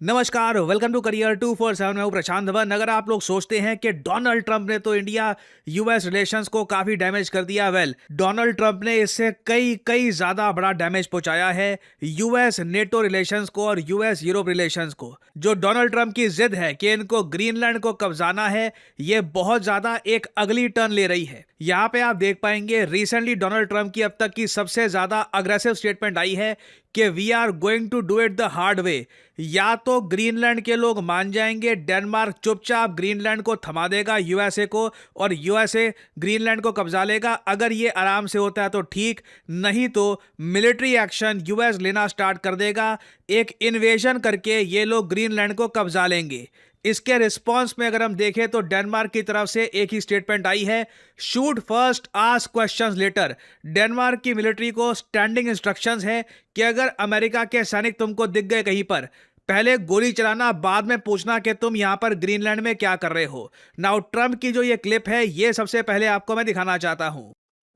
नमस्कार, welcome to career 247। मैं हूं प्रशांत धवन। अगर आप लोग सोचते हैं कि डोनाल्ड ट्रंप ने तो इंडिया यूएस रिलेशंस को काफी डैमेज कर दिया, डोनाल्ड ट्रंप ने इससे कई कई ज्यादा बड़ा डैमेज पहुंचाया है यूएस नेटो रिलेशंस को और यूएस यूरोप रिलेशंस को। जो डोनाल्ड ट्रंप की जिद है कि इनको ग्रीनलैंड को कब्जाना है, ये बहुत ज्यादा एक अगली टर्न ले रही है। यहाँ पे आप देख पाएंगे रिसेंटली डोनाल्ड ट्रंप की अब तक की सबसे ज्यादा अग्रेसिव स्टेटमेंट आई है कि we are going to do it the hard way. या तो ग्रीनलैंड के लोग मान जाएंगे, डेनमार्क चुपचाप ग्रीनलैंड को थमा देगा यूएसए को, और यूएसए ग्रीनलैंड को कब्जा लेगा। अगर ये आराम से होता है तो ठीक, नहीं तो मिलिट्री एक्शन यूएस लेना स्टार्ट कर देगा। एक इन्वेजन करके ये लोग ग्रीनलैंड को कब्जा लेंगे। इसके रिस्पांस में अगर हम देखें तो डेनमार्क की तरफ से एक ही स्टेटमेंट आई है, shoot first ask questions letter. Denmark की मिलिट्री को स्टैंडिंग इंस्ट्रक्शंस है कि अगर अमेरिका के सैनिक तुमको दिख गए कहीं पर, पहले गोली चलाना, बाद में पूछना कि तुम यहां पर ग्रीनलैंड में क्या कर रहे हो। नाउ ट्रंप की जो ये क्लिप है, ये सबसे पहले आपको मैं दिखाना चाहता हूं।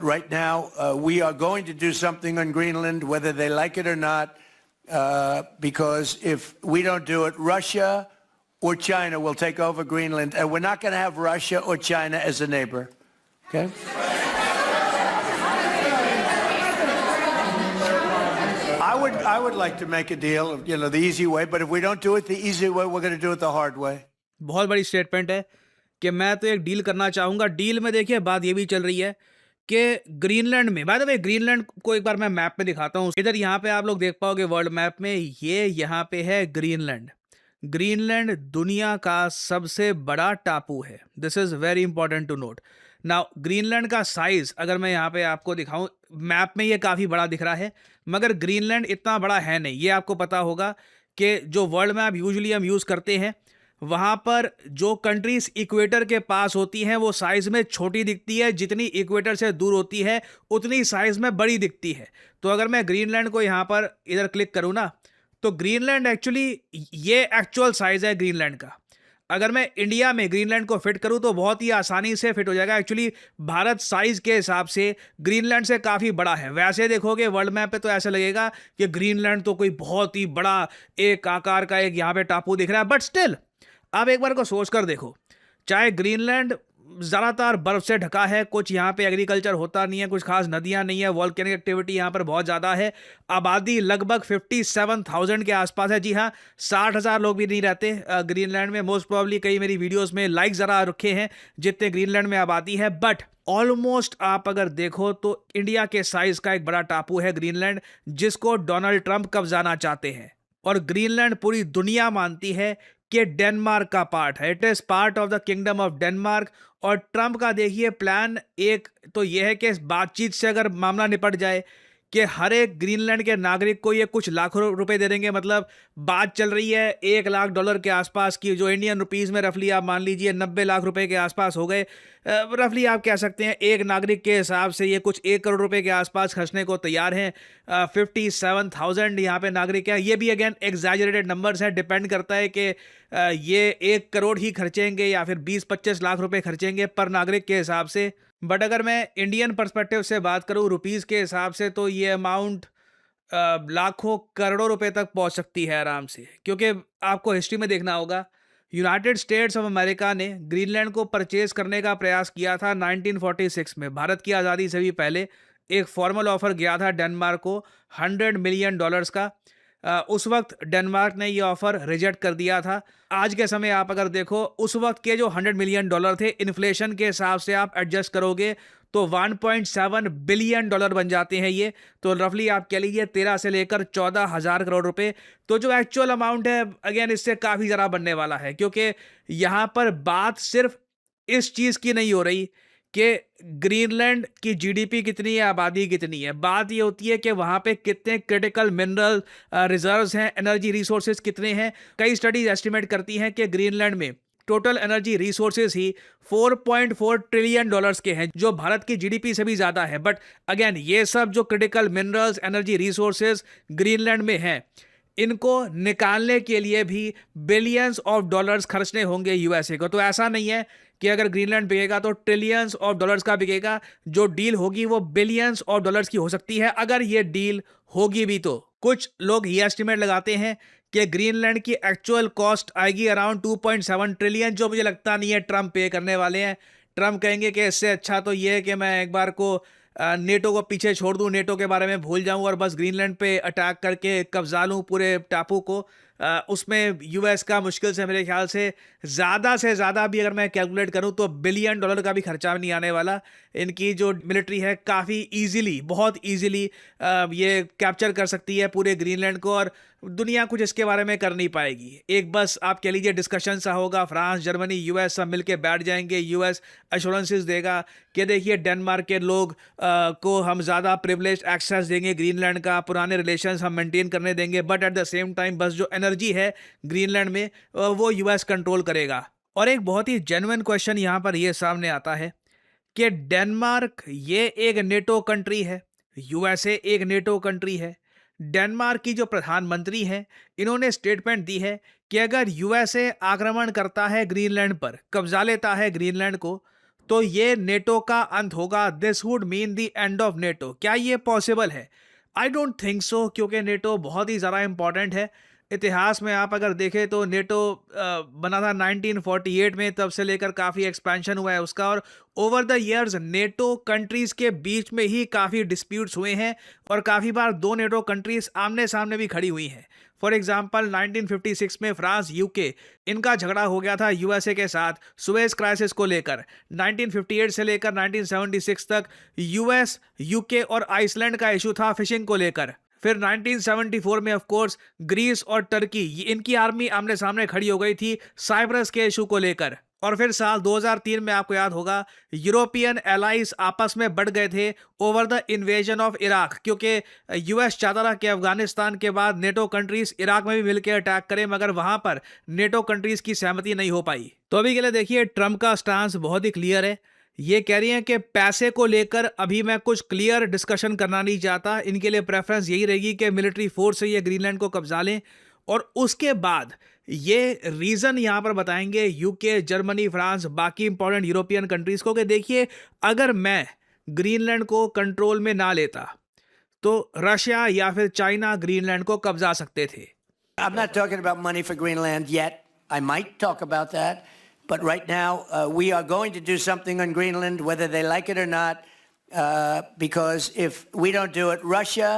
Right now, we are going to do something on Greenland, whether they like it or not, because if we don't do it, Russia or China will take over Greenland, and we're not going to have Russia or China as a neighbor. Okay? I would like to make a deal, the easy way, but if we don't do it the easy way, we're going to do it the hard way. बहुत बड़ी statement है कि मैं तो एक deal करना चाहूंगा। Deal में देखिए बात ये भी चल रही है कि ग्रीनलैंड में, बाय द वे ग्रीनलैंड को एक बार मैं मैप में दिखाता हूँ। इधर यहाँ पे आप लोग देख पाओगे वर्ल्ड मैप में, ये यहाँ पे है ग्रीनलैंड। ग्रीनलैंड दुनिया का सबसे बड़ा टापू है। This is very important to note. Now Greenland का साइज अगर मैं यहाँ पे आपको दिखाऊं, मैप में ये काफ़ी बड़ा दिख रहा है, मगर ग्रीनलैंड इतना बड़ा है नहीं। ये आपको पता होगा कि जो वर्ल्ड मैप यूजुअली हम यूज़ करते हैं, वहाँ पर जो कंट्रीज इक्वेटर के पास होती हैं वो साइज़ में छोटी दिखती है, जितनी इक्वेटर से दूर होती है उतनी साइज़ में बड़ी दिखती है। तो अगर मैं ग्रीनलैंड को यहाँ पर इधर क्लिक करूँ ना, तो ग्रीनलैंड एक्चुअली, ये एक्चुअल साइज़ है ग्रीनलैंड का। अगर मैं इंडिया में ग्रीनलैंड को फिट करूं तो बहुत ही आसानी से फिट हो जाएगा। एक्चुअली भारत साइज के हिसाब से ग्रीनलैंड से काफ़ी बड़ा है। वैसे देखोगे वर्ल्ड मैप पे तो ऐसा लगेगा कि ग्रीनलैंड तो कोई बहुत ही बड़ा एक आकार का एक यहाँ पे टापू दिख रहा है, बट स्टिल आप एक बार को सोच कर देखो, चाहे ग्रीनलैंड ज़्यादातर बर्फ से ढका है, कुछ यहाँ पे एग्रीकल्चर होता नहीं है, कुछ खास नदियाँ नहीं है, वॉल्केनिक एक्टिविटी यहाँ पर बहुत ज़्यादा है, आबादी लगभग 57,000 के आसपास है। जी हाँ, 60,000 लोग भी नहीं रहते ग्रीनलैंड में। मोस्ट प्रॉब्ली कई मेरी वीडियोस में लाइक ज़रा रखे हैं जितने ग्रीनलैंड में आबादी है, बट ऑलमोस्ट आप अगर देखो तो इंडिया के साइज़ का एक बड़ा टापू है ग्रीनलैंड, जिसको डोनाल्ड ट्रंप कब्जाना चाहते हैं। और ग्रीनलैंड पूरी दुनिया मानती है कि डेनमार्क का पार्ट है, it is part of the kingdom of Denmark. और ट्रंप का देखिए प्लान एक तो यह है कि इस बातचीत से अगर मामला निपट जाए कि हर एक ग्रीनलैंड के नागरिक को ये कुछ लाखों रुपए दे देंगे। मतलब बात चल रही है $1 लाख के आसपास की, जो इंडियन रुपीस में रफली आप मान लीजिए 90 लाख रुपए के आसपास हो गए। रफली आप कह सकते हैं एक नागरिक के हिसाब से ये कुछ 1 करोड़ रुपए के आसपास खर्चने को तैयार हैं। 57,000 यहाँ पे नागरिक हैं। ये भी अगेन एग्जैजरेटेड नंबर्स हैं, डिपेंड करता है कि ये 1 करोड़ ही खर्चेंगे या फिर 20-25 लाख रुपए खर्चेंगे पर नागरिक के हिसाब से। बट अगर मैं इंडियन पर्सपेक्टिव से बात करूं रुपीस के हिसाब से, तो ये अमाउंट लाखों करोड़ों रुपए तक पहुंच सकती है आराम से। क्योंकि आपको हिस्ट्री में देखना होगा, यूनाइटेड स्टेट्स ऑफ अमेरिका ने ग्रीनलैंड को परचेज करने का प्रयास किया था 1946 में। भारत की आज़ादी से भी पहले एक फॉर्मल ऑफर गया था डेनमार्क को $100 मिलियन का। उस वक्त डेनमार्क ने ये ऑफर रिजेक्ट कर दिया था। आज के समय आप अगर देखो, उस वक्त के जो $100 मिलियन थे, इन्फ्लेशन के हिसाब से आप एडजस्ट करोगे तो $1.7 बिलियन बन जाते हैं ये। तो रफली आप कह लीजिए 13 से लेकर 14,000 करोड़ रुपए। तो जो एक्चुअल अमाउंट है अगेन इससे काफ़ी ज़्यादा बनने वाला है, क्योंकि यहाँ पर बात सिर्फ इस चीज़ की नहीं हो रही कि ग्रीनलैंड की जीडीपी कितनी है, आबादी कितनी है। बात ये होती है कि वहाँ पे कितने क्रिटिकल मिनरल रिजर्व्स हैं, एनर्जी रिसोर्सेज कितने हैं। कई स्टडीज एस्टिमेट करती हैं कि ग्रीनलैंड में टोटल एनर्जी रिसोर्सेज ही $4.4 ट्रिलियन के हैं, जो भारत की जीडीपी से भी ज़्यादा है। बट अगेन ये सब जो critical minerals, energy resources Greenland में हैं, इनको निकालने के लिए भी बिलियंस ऑफ डॉलर्स खर्चने होंगे यूएसए को। तो ऐसा नहीं है कि अगर ग्रीनलैंड बिकेगा तो ट्रिलियंस ऑफ डॉलर्स का बिकेगा। जो डील होगी वो बिलियंस ऑफ डॉलर्स की हो सकती है, अगर ये डील होगी भी। तो कुछ लोग ये एस्टिमेट लगाते हैं कि ग्रीनलैंड की एक्चुअल कॉस्ट आएगी अराउंड 2.7 ट्रिलियन, जो मुझे लगता नहीं है ट्रम्प पे करने वाले हैं। ट्रम्प कहेंगे कि इससे अच्छा तो ये है कि मैं एक बार को नेटो को पीछे छोड़ दूं, नेटो के बारे में भूल जाऊं और बस ग्रीनलैंड पे अटैक करके कब्जा लूं पूरे टापू को। उसमें यूएस का मुश्किल से मेरे ख्याल से ज़्यादा भी अगर मैं कैलकुलेट करूं तो $1 बिलियन का भी खर्चा नहीं आने वाला। इनकी जो मिलिट्री है काफ़ी ईजिली, बहुत ईजिली ये कैप्चर कर सकती है पूरे ग्रीनलैंड को, और दुनिया कुछ इसके बारे में कर नहीं पाएगी। एक बस आप कह लीजिए डिस्कशन सा होगा, फ्रांस, जर्मनी, यूएस सब मिलके बैठ जाएंगे। यूएस एश्योरेंसेस देगा कि देखिए डेनमार्क के लोग को हम ज़्यादा प्रिविलेज एक्सेस देंगे ग्रीनलैंड का, पुराने रिलेशंस हम मेंटेन करने देंगे, but at the same time बस जो एनर्जी है ग्रीनलैंड में वो यूएस कंट्रोल करेगा। और एक बहुत ही जेन्युइन क्वेश्चन यहाँ पर ये सामने आता है कि डेनमार्क ये एक नेटो कंट्री है, यूएसए एक नेटो कंट्री है। डेनमार्क की जो प्रधानमंत्री हैं, इन्होंने स्टेटमेंट दी है कि अगर यूएसए आक्रमण करता है ग्रीनलैंड पर, कब्जा लेता है ग्रीनलैंड को, तो ये नेटो का अंत होगा। This would mean the end of NATO. क्या ये पॉसिबल है? आई डोंट थिंक सो, क्योंकि नेटो बहुत ही ज़्यादा इंपॉर्टेंट है। इतिहास में आप अगर देखें तो नेटो बना था 1948 में, तब से लेकर काफ़ी एक्सपेंशन हुआ है उसका, और over the years NATO countries के बीच में ही काफ़ी डिस्प्यूट्स हुए हैं और काफ़ी बार दो नेटो कंट्रीज़ आमने सामने भी खड़ी हुई हैं। फॉर एग्जाम्पल 1956 में फ्रांस यूके इनका झगड़ा हो गया था यूएसए के साथ सुएज क्राइसिस को लेकर। 1958 से लेकर 1976 तक यूएस, यूके और आइसलैंड का इशू था फिशिंग को लेकर। फिर 1974 में ऑफ कोर्स ग्रीस और टर्की इनकी आर्मी आमने सामने खड़ी हो गई थी साइप्रस के इशू को लेकर। और फिर साल 2003 में आपको याद होगा यूरोपियन एलाइज आपस में बढ़ गए थे over the invasion of Iraq, क्योंकि यूएस चाहता था कि अफगानिस्तान के बाद नेटो कंट्रीज इराक में भी मिलकर अटैक करें, मगर वहां पर नेटो कंट्रीज की सहमति नहीं हो पाई। तो अभी के लिए देखिए ट्रम्प का स्टांस बहुत ही क्लियर है। ये कह रही हैं कि पैसे को लेकर अभी मैं कुछ क्लियर डिस्कशन करना नहीं चाहता। इनके लिए प्रेफरेंस यही रहेगी कि मिलिट्री फोर्स से ये ग्रीनलैंड को कब्जा लें, और उसके बाद ये रीज़न यहाँ पर बताएंगे यूके, जर्मनी, फ्रांस, बाकी इंपॉर्टेंट यूरोपियन कंट्रीज़ को कि देखिए अगर मैं ग्रीनलैंड को कंट्रोल में ना लेता तो रशिया या फिर चाइना ग्रीनलैंड को कब्जा सकते थे। I'm not talking about money for Greenland yet. I might talk about that. But right now, we are going to do something on Greenland, whether they like it or not, because if we don't do it, Russia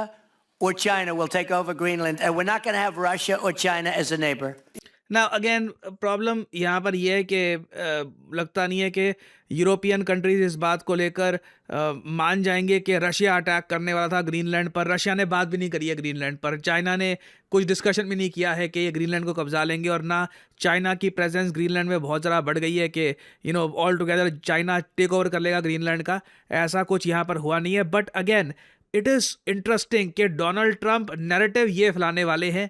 or China will take over Greenland, and we're not going to have Russia or China as a neighbor. ना again problem यहाँ पर यह है कि लगता नहीं है कि यूरोपियन कंट्रीज इस बात को लेकर मान जाएंगे कि रशिया अटैक करने वाला था ग्रीनलैंड पर। रशिया ने बात भी नहीं करी है ग्रीनलैंड पर, चाइना ने कुछ डिस्कशन भी नहीं किया है कि ये ग्रीनलैंड को कब्जा लेंगे, और ना चाइना की प्रेजेंस ग्रीनलैंड में बहुत ज़्यादा बढ़ गई है कि all together China take over कर लेगा ग्रीनलैंड का। ऐसा कुछ यहाँ पर हुआ नहीं है। But again it is interesting कि डोनाल्ड ट्रंप नैरेटिव ये फैलाने वाले हैं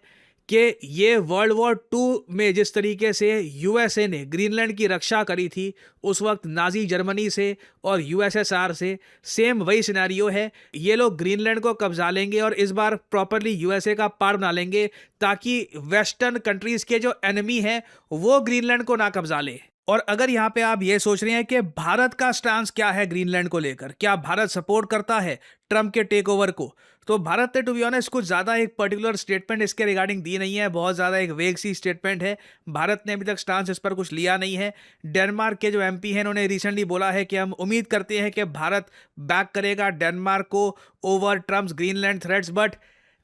कि ये वर्ल्ड वॉर 2 में जिस तरीके से यूएसए ने ग्रीनलैंड की रक्षा करी थी उस वक्त नाजी जर्मनी से और यूएसएसआर से, सेम वही सिनेरियो है। ये लोग ग्रीनलैंड को कब्जा लेंगे और इस बार प्रॉपरली यूएसए का पार्ट बना लेंगे ताकि वेस्टर्न कंट्रीज के जो एनिमी हैं वो ग्रीनलैंड को ना कब्जा ले। और अगर यहाँ पे आप ये सोच रहे हैं कि भारत का स्टांस क्या है ग्रीनलैंड को लेकर, क्या भारत सपोर्ट करता है ट्रम्प के टेक ओवर को, तो भारत ने टू बी ऑनेस्ट कुछ ज़्यादा एक पर्टिकुलर स्टेटमेंट इसके रिगार्डिंग दी नहीं है। बहुत ज़्यादा एक वेग सी स्टेटमेंट है। भारत ने अभी तक स्टांस इस पर कुछ लिया नहीं है। डेनमार्क के जो एमपी हैं उन्होंने रिसेंटली बोला है कि हम उम्मीद करते हैं कि भारत बैक करेगा डेनमार्क को over Trump's Greenland threats. But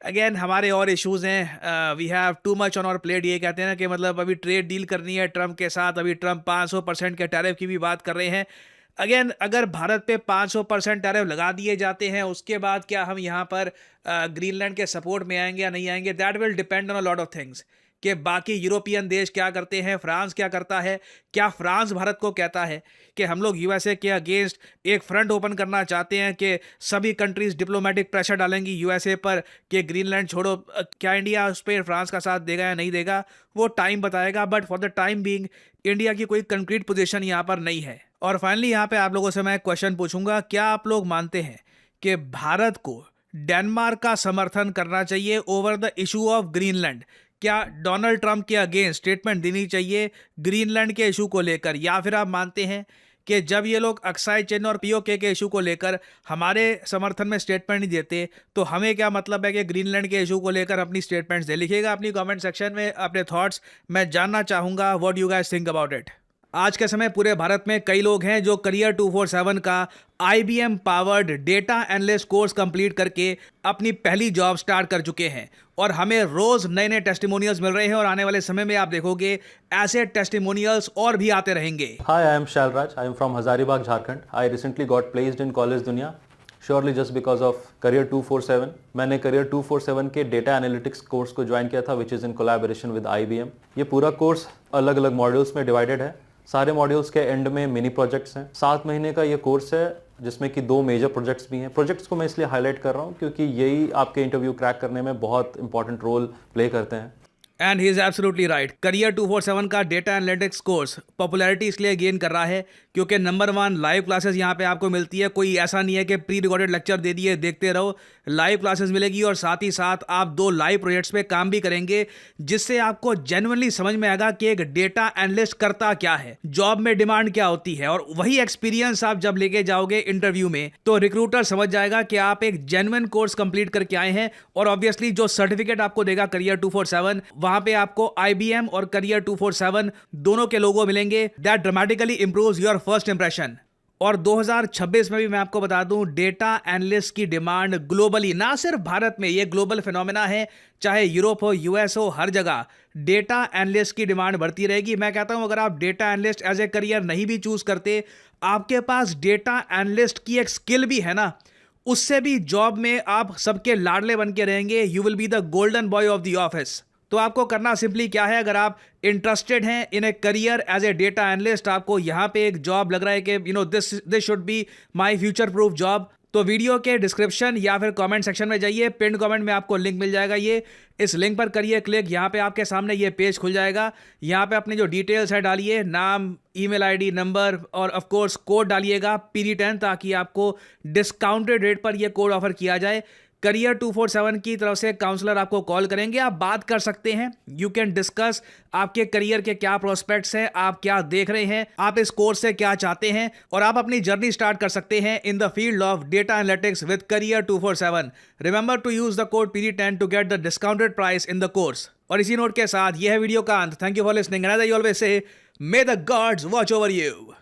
again हमारे और इश्यूज़ हैं, we have too much on our plate. ये कहते हैं ना कि मतलब अभी ट्रेड डील करनी है ट्रम्प के साथ, अभी ट्रम्प 500% के टैरिफ की भी बात कर रहे हैं। अगेन अगर भारत पे 500% टैरिफ लगा दिए जाते हैं उसके बाद क्या हम यहाँ पर ग्रीनलैंड के सपोर्ट में आएंगे या नहीं आएंगे, that will depend on a lot of things कि बाकी यूरोपियन देश क्या करते हैं, फ्रांस क्या करता है, क्या फ्रांस भारत को कहता है कि हम लोग यूएसए के अगेंस्ट एक फ्रंट ओपन करना चाहते हैं कि सभी कंट्रीज डिप्लोमेटिक प्रेशर डालेंगी यूएसए पर कि ग्रीनलैंड छोड़ो, क्या इंडिया उस पर फ्रांस का साथ देगा या नहीं देगा, वो टाइम बताएगा। But for the time being India की कोई कंक्रीट पोजीशन यहाँ पर नहीं है। और फाइनली यहाँ पे आप लोगों से मैं क्वेश्चन पूछूंगा, क्या आप लोग मानते हैं कि भारत को डेनमार्क का समर्थन करना चाहिए over the issue of Greenland? क्या डोनाल्ड ट्रंप के अगेंस्ट स्टेटमेंट देनी चाहिए ग्रीनलैंड के इशू को लेकर, या फिर आप मानते हैं कि जब ये लोग अक्साई चिन्ह और पीओके के इशू को लेकर हमारे समर्थन में स्टेटमेंट नहीं देते, तो हमें क्या मतलब है कि ग्रीनलैंड के इशू को लेकर अपनी स्टेटमेंट्स दे। लिखिएगा अपनी कमेंट सेक्शन में अपने थॉट्स, मैं जानना चाहूँगा what you guys think about it. आज के समय पूरे भारत में कई लोग हैं जो करियर 247 का IBM powered data analyst course complete करके अपनी पहली जॉब स्टार्ट कर चुके हैं और हमें रोज नए नए टेस्टिमोनियल्स मिल रहे हैं और आने वाले समय में आप देखोगे ऐसे टेस्टिमोनियल्स और भी आते रहेंगे। Hi, I am Shalraj. I am from Hazaribagh, Jharkhand. I recently got placed in College Dunya, surely just because of Career 247. मैंने Career 247 के Data Analytics कोर्स को ज्वाइन किया था, which is in collaboration with IBM. ये पूरा course अलग अलग modules में डिवाइडेड है। सारे मॉड्यूल्स के एंड में मिनी प्रोजेक्ट्स हैं। 7 महीने का ये कोर्स है जिसमें कि 2 मेजर प्रोजेक्ट्स भी हैं। प्रोजेक्ट्स को मैं इसलिए हाईलाइट कर रहा हूँ क्योंकि यही आपके इंटरव्यू क्रैक करने में बहुत इंपॉर्टेंट रोल प्ले करते हैं। And he is absolutely right. Career 247 का डेटा एनालिटिक्स कोर्स पॉपुलैरिटी इसलिए गेन कर रहा है क्योंकि नंबर 1 लाइव क्लासेस यहाँ पे आपको मिलती है। कोई ऐसा नहीं है कि प्री रिकॉर्डेड लेक्चर दे दिए देखते रहो, लाइव क्लासेस मिलेगी और साथ ही साथ आप 2 लाइव प्रोजेक्ट्स पे काम भी करेंगे जिससे आपको जेन्युइनली समझ में आएगा कि एक डेटा एनालिस्ट करता क्या है, जॉब में डिमांड क्या होती है, और वही एक्सपीरियंस आप जब लेके जाओगे इंटरव्यू में तो रिक्रूटर समझ जाएगा कि आप एक जेन्युइन कोर्स कंप्लीट करके आए हैं। और ऑब्वियसली जो सर्टिफिकेट आपको देगा करियर 247, वहां पे आपको IBM और करियर 247 दोनों के लोगो मिलेंगे। That dramatically improves your first impression. और 2026 में भी मैं आपको बता दूं, डेटा एनालिस्ट की डिमांड ग्लोबली, ना सिर्फ भारत में, ये ग्लोबल फिनोमेना है, चाहे यूरोप हो, US हो, हर जगह डेटा एनालिस्ट की डिमांड बढ़ती रहेगी। मैं कहता हूं अगर आप data analyst as a career नहीं भी चूज करते, आपके पास डेटा एनालिस्ट की एक स्किल भी है ना, उससे भी जॉब में आप सबके लाडले बन के रहेंगे। You will be the golden boy of the office. तो आपको करना सिंपली क्या है, अगर आप इंटरेस्टेड हैं in a career as a data analyst, आपको यहाँ पे एक जॉब लग रहा है कि this should be my future proof job, तो वीडियो के डिस्क्रिप्शन या फिर कमेंट सेक्शन में जाइए, पिन कमेंट में आपको लिंक मिल जाएगा। ये इस लिंक पर करिए क्लिक, यहाँ पे आपके सामने ये पेज खुल जाएगा। यहाँ पे अपने जो डिटेल्स है डालिए, नाम, ईमेल आईडी, नंबर और ऑफ कोर्स कोड डालिएगा PD10, ताकि आपको डिस्काउंटेड रेट पर ये कोड ऑफर किया जाए। करियर 247 की तरफ से काउंसलर आपको कॉल करेंगे, आप बात कर सकते हैं। यू कैन डिस्कस आपके करियर के क्या प्रोस्पेक्ट्स हैं, आप क्या देख रहे हैं, आप इस कोर्स से क्या चाहते हैं, और आप अपनी जर्नी स्टार्ट कर सकते हैं in the field of data analytics with career 247। Remember to use the code PD10 to get the discounted price in the course. और इसी नोट के साथ यह है वीडियो का अंत। Thank you for listening and as I always say, may the gods watch over you.